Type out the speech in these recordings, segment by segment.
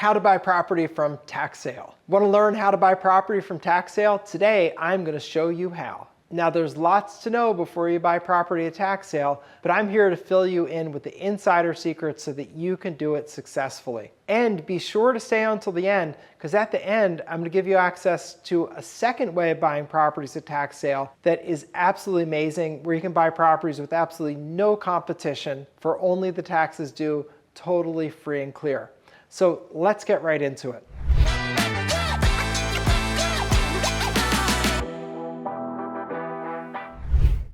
how to buy property from tax sale. Want to learn how to buy property from tax sale? Today, I'm going to show you how. Now, there's lots to know before you buy property at tax sale, but I'm here to fill you in with the insider secrets so that you can do it successfully. And be sure to stay on until the end, because at the end, I'm going to give you access to a second way of buying properties at tax sale that is absolutely amazing, where you can buy properties with absolutely no competition for only the taxes due, totally free and clear. So let's get right into it.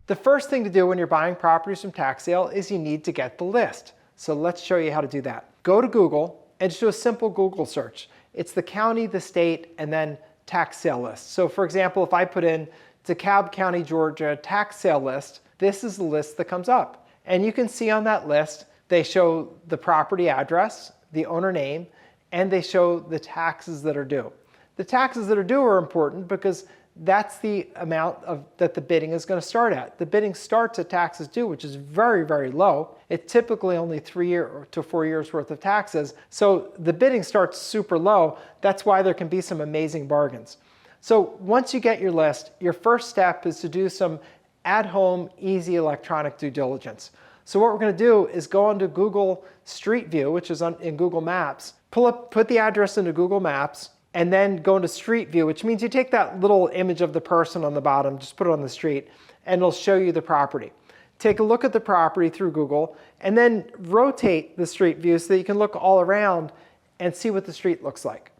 The first thing to do when you're buying properties from tax sale is you need to get the list. So let's show you how to do that. Go to Google and just do a simple Google search. It's the county, the state, and then tax sale list. So for example, if I put in DeKalb County, Georgia tax sale list, this is the list that comes up. And you can see on that list, they show the property address, the owner name, and they show the taxes that are due. The taxes that are due are important because that's the amount that the bidding is going to start at. The bidding starts at taxes due, which is very, very low. It's typically only 3 to 4 years worth of taxes. So the bidding starts super low. That's why there can be some amazing bargains. So once you get your list, your first step is to do some at-home, easy electronic due diligence. So what we're going to do is go onto Google Street View, which is in Google Maps, put the address into Google Maps, and then go into Street View, which means you take that little image of the person on the bottom, just put it on the street, and it'll show you the property. Take a look at the property through Google, and then rotate the Street View so that you can look all around and see what the street looks like.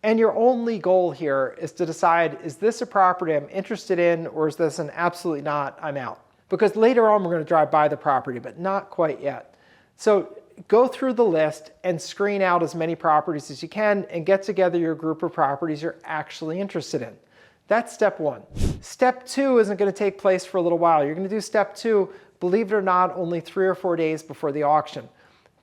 And your only goal here is to decide, is this a property I'm interested in, or is this an absolutely not, I'm out? Because later on we're going to drive by the property, but not quite yet. So go through the list and screen out as many properties as you can and get together your group of properties you're actually interested in. That's step one. Step two isn't going to take place for a little while. You're going to do step two, believe it or not, only 3 or 4 days before the auction.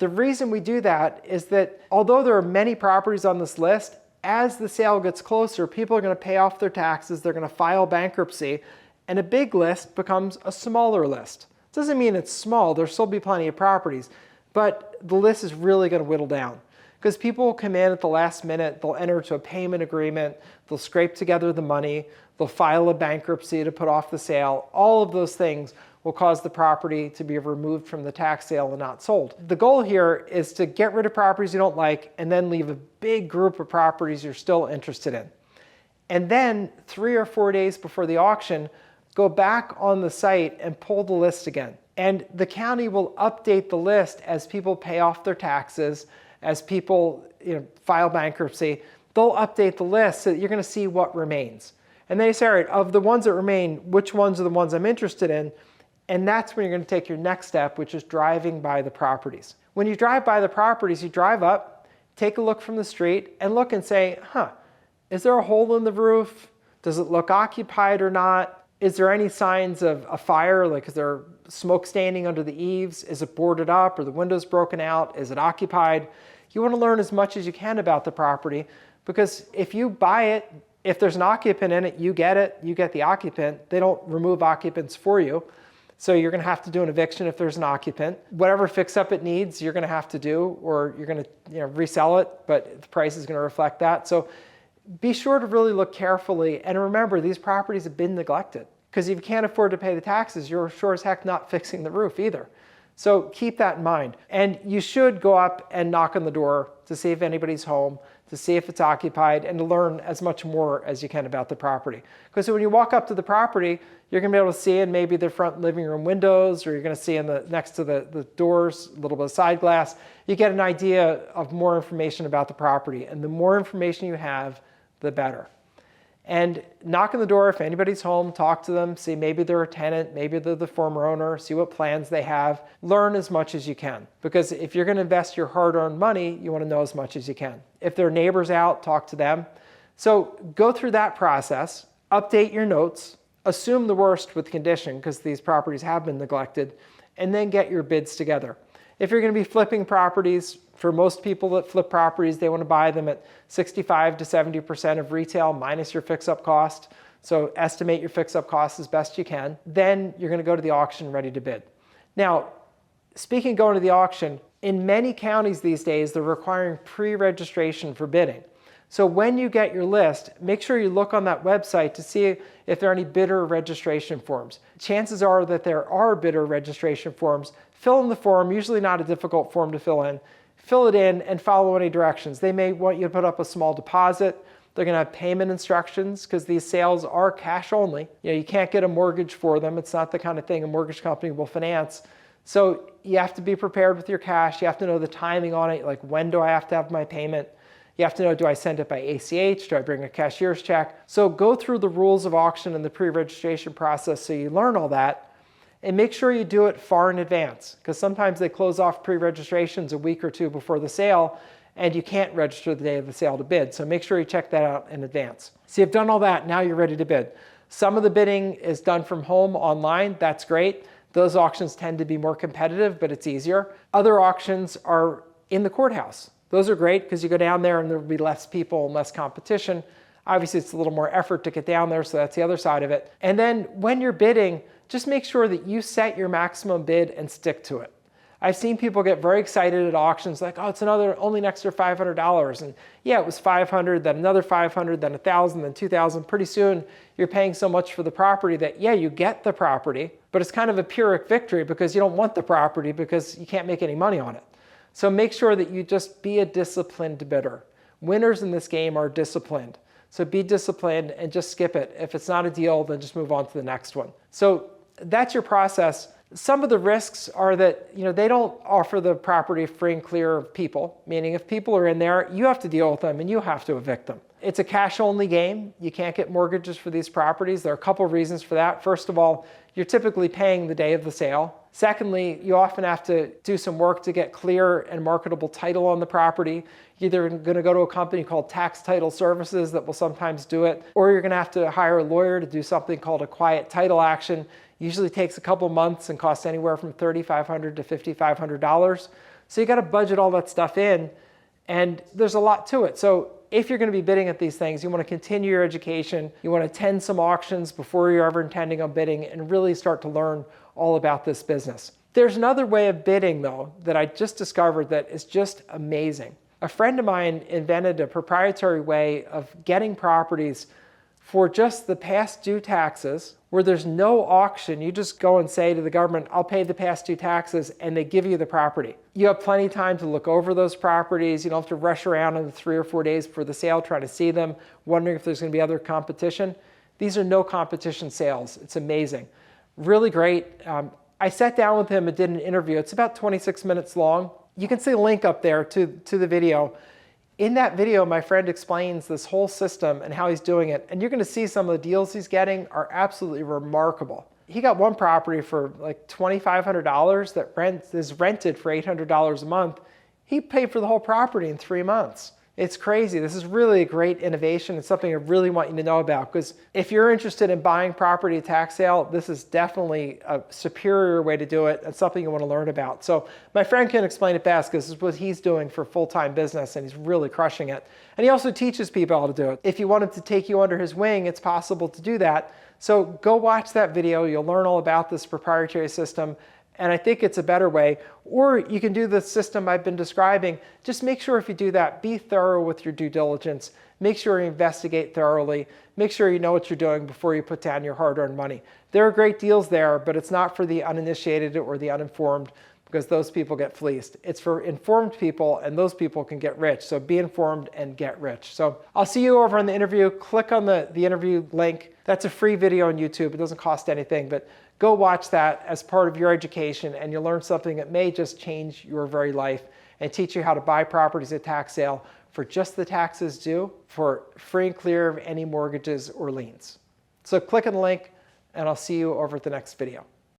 The reason we do that is that although there are many properties on this list, as the sale gets closer, people are going to pay off their taxes, they're going to file bankruptcy, and a big list becomes a smaller list. It doesn't mean it's small, there'll still be plenty of properties, but the list is really going to whittle down because people will come in at the last minute, they'll enter into a payment agreement, they'll scrape together the money, they'll file a bankruptcy to put off the sale. All of those things will cause the property to be removed from the tax sale and not sold. The goal here is to get rid of properties you don't like and then leave a big group of properties you're still interested in. And then 3 or 4 days before the auction, go back on the site and pull the list again. And the county will update the list as people pay off their taxes, as people file bankruptcy. They'll update the list so that you're going to see what remains. And then you say, all right, of the ones that remain, which ones are the ones I'm interested in? And that's when you're going to take your next step, which is driving by the properties. When you drive by the properties, you drive up, take a look from the street, and look and say, is there a hole in the roof? Does it look occupied or not? Is there any signs of a fire? Like, is there smoke standing under the eaves? Is it boarded up? Are the windows broken out? Is it occupied? You want to learn as much as you can about the property, because if you buy it, if there's an occupant in it, you get the occupant. They don't remove occupants for you. So you're going to have to do an eviction if there's an occupant. Whatever fix-up it needs, you're going to have to do, or you're going to resell it, but the price is going to reflect that. So be sure to really look carefully, and remember, these properties have been neglected. Because if you can't afford to pay the taxes, you're sure as heck not fixing the roof either. So keep that in mind. And you should go up and knock on the door to see if anybody's home, to see if it's occupied, and to learn as much more as you can about the property. Because when you walk up to the property, you're going to be able to see in maybe the front living room windows, or you're going to see in next to the doors, a little bit of side glass. You get an idea of more information about the property. And the more information you have, the better. And knock on the door if anybody's home, talk to them, see maybe they're a tenant, maybe they're the former owner, see what plans they have. Learn as much as you can, because if you're going to invest your hard-earned money, you want to know as much as you can. If there are neighbors out, talk to them. So go through that process, update your notes, assume the worst with condition because these properties have been neglected, and then get your bids together. If you're going to be flipping properties, for most people that flip properties, they want to buy them at 65 to 70% of retail minus your fix-up cost. So estimate your fix-up cost as best you can. Then you're going to go to the auction ready to bid. Now, speaking of going to the auction, In many counties these days, they're requiring pre-registration for bidding. So when you get your list, make sure you look on that website to see if there are any bidder registration forms. Chances are that there are bidder registration forms. Fill in the form, usually not a difficult form to fill in. Fill it in and follow any directions. They may want you to put up a small deposit. They're going to have payment instructions because these sales are cash only. You can't get a mortgage for them. It's not the kind of thing a mortgage company will finance. So you have to be prepared with your cash. You have to know the timing on it, like when do I have to have my payment? You have to know, do I send it by ACH? Do I bring a cashier's check? So go through the rules of auction and the pre-registration process so you learn all that. And make sure you do it far in advance, because sometimes they close off pre-registrations a week or two before the sale, and you can't register the day of the sale to bid. So make sure you check that out in advance. So you've done all that, now you're ready to bid. Some of the bidding is done from home online, that's great. Those auctions tend to be more competitive, but it's easier. Other auctions are in the courthouse. Those are great because you go down there and there will be less people and less competition. Obviously, it's a little more effort to get down there, so that's the other side of it. And then when you're bidding, just make sure that you set your maximum bid and stick to it. I've seen people get very excited at auctions like, oh, it's only an extra $500. And yeah, it was $500, then another $500, then $1,000, then $2,000. Pretty soon, you're paying so much for the property that, yeah, you get the property, but it's kind of a Pyrrhic victory because you don't want the property because you can't make any money on it. So make sure that you just be a disciplined bidder. Winners in this game are disciplined. So be disciplined and just skip it. If it's not a deal, then just move on to the next one. So that's your process. Some of the risks are that they don't offer the property free and clear of people, meaning if people are in there, you have to deal with them and you have to evict them. It's a cash-only game. You can't get mortgages for these properties. There are a couple of reasons for that. First of all, you're typically paying the day of the sale. Secondly, you often have to do some work to get clear and marketable title on the property. You're either going to go to a company called Tax Title Services that will sometimes do it, or you're going to have to hire a lawyer to do something called a quiet title action. Usually takes a couple months and costs anywhere from $3,500 to $5,500. So you got to budget all that stuff in, and there's a lot to it. So if you're going to be bidding at these things, you want to continue your education. You want to attend some auctions before you're ever intending on bidding and really start to learn all about this business. There's another way of bidding, though, that I just discovered that is just amazing. A friend of mine invented a proprietary way of getting properties for just the past due taxes, where there's no auction. You just go and say to the government, I'll pay the past due taxes, and they give you the property. You have plenty of time to look over those properties. You don't have to rush around in the 3 or 4 days before the sale trying to see them, wondering if there's going to be other competition. These are no competition sales. It's amazing. Really great. I sat down with him and did an interview. It's about 26 minutes long. You can see a link up there to the video. In that video, my friend explains this whole system and how he's doing it. And you're going to see some of the deals he's getting are absolutely remarkable. He got one property for like $2,500 that is rented for $800 a month. He paid for the whole property in 3 months. It's crazy. This is really a great innovation. It's something I really want you to know about, because if you're interested in buying property at tax sale, this is definitely a superior way to do it and something you want to learn about. So my friend can explain it best because this is what he's doing for full-time business and he's really crushing it. And he also teaches people how to do it. If you want him to take you under his wing, it's possible to do that. So go watch that video. You'll learn all about this proprietary system. And I think it's a better way. Or you can do the system I've been describing. Just make sure if you do that, be thorough with your due diligence. Make sure you investigate thoroughly. Make sure you know what you're doing before you put down your hard-earned money. There are great deals there, but it's not for the uninitiated or the uninformed, because those people get fleeced. It's for informed people, and those people can get rich. So be informed and get rich. So I'll see you over on the interview. Click on the interview link. That's a free video on YouTube. It doesn't cost anything, but go watch that as part of your education, and you'll learn something that may just change your very life and teach you how to buy properties at tax sale for just the taxes due, for free and clear of any mortgages or liens. So click on the link, and I'll see you over at the next video.